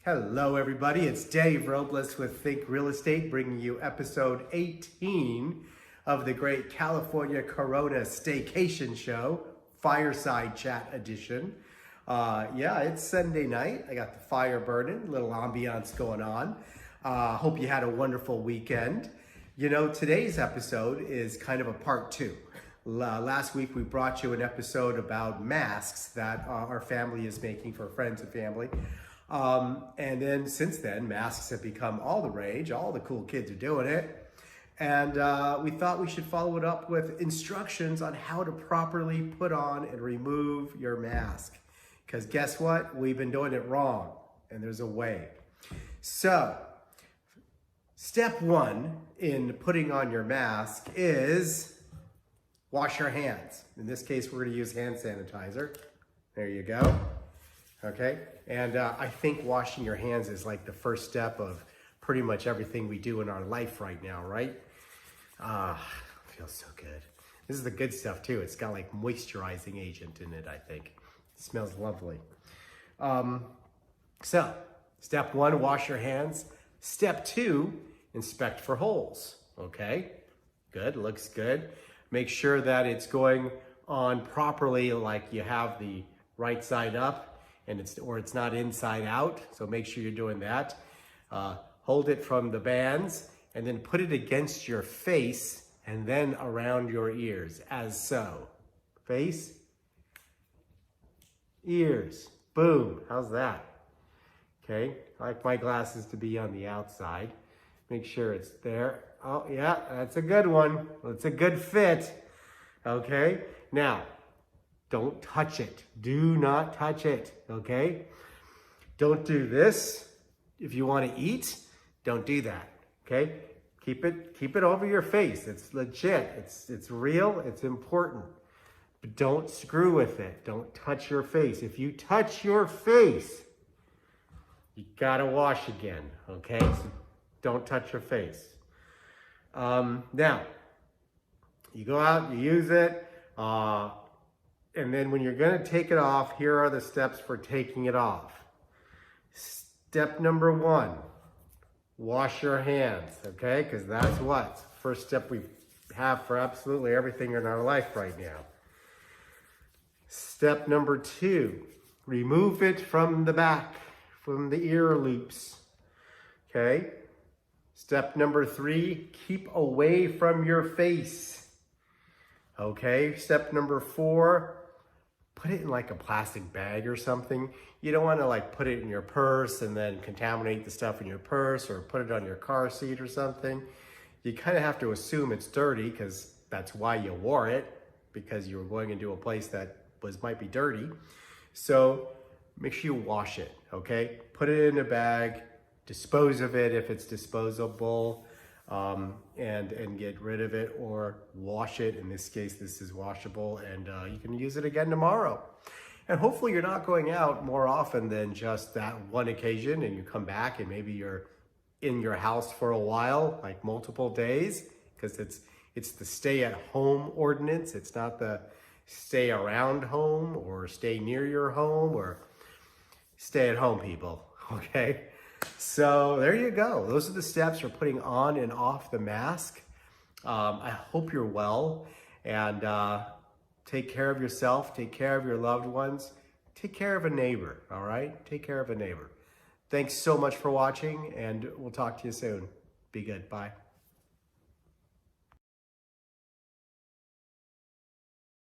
Hello, everybody. It's Dave Robles with Think Real Estate, bringing you episode 18 of the great California Corona Staycation Show, Fireside Chat Edition. It's Sunday night. I got the fire burning, a little ambiance going on. Hope you had a wonderful weekend. You know, today's episode is kind of a part two. Last week, we brought you an episode about masks that our family is making for friends and family. And then since then, masks have become all the rage. All the cool kids are doing it. And we thought we should follow it up with instructions on how to properly put on and remove your mask. Because guess what? We've been doing it wrong, and there's a way. So, step one in putting on your mask is wash your hands. In this case, we're going to use hand sanitizer. There you go. Okay, and I think washing your hands is like the first step of pretty much everything we do in our life right now, right? Feels so good. This is the good stuff too. It's got like moisturizing agent in it, I think. It smells lovely. So, step one, wash your hands. Step two, inspect for holes. Okay, good, looks good. Make sure that it's going on properly, like you have the right side up, and it's not inside out. So make sure you're doing that. Hold it from the bands and then put it against your face and then around your ears, as so. Face, ears, boom. How's that? Okay, I like my glasses to be on the outside. Make sure it's there. Oh yeah, that's a good one. It's a good fit. Okay, now, don't touch it. Do not touch it, okay? Don't do this. If you want to eat, don't do that, okay? Keep it over your face. It's legit. It's real. It's important. But don't screw with it. Don't touch your face. If you touch your face, you gotta wash again, okay? So don't touch your face. Now, you go out, you use it, and then when you're going to take it off, here are the steps for taking it off. Step number one, wash your hands, okay? Because that's what? First step we have for absolutely everything in our life right now. Step number two, remove it from the back, from the ear loops, okay? Step number three, keep away from your face, okay? Step number four, put it in like a plastic bag or something. You don't want to like put it in your purse and then contaminate the stuff in your purse or put it on your car seat or something. You kind of have to assume it's dirty because that's why you wore it, because you were going into a place that might be dirty. So make sure you wash it, okay? Put it in a bag, dispose of it if it's disposable, and get rid of it or wash it. In this case, this is washable, and you can use it again tomorrow. And hopefully you're not going out more often than just that one occasion, and you come back and maybe you're in your house for a while, like multiple days, because it's the stay at home ordinance. It's not the stay around home or stay near your home or stay at home people, okay? So there you go. Those are the steps for putting on and off the mask. I hope you're well, and take care of yourself, take care of your loved ones, take care of a neighbor, all right? Take care of a neighbor. Thanks so much for watching, and we'll talk to you soon. Be good. Bye.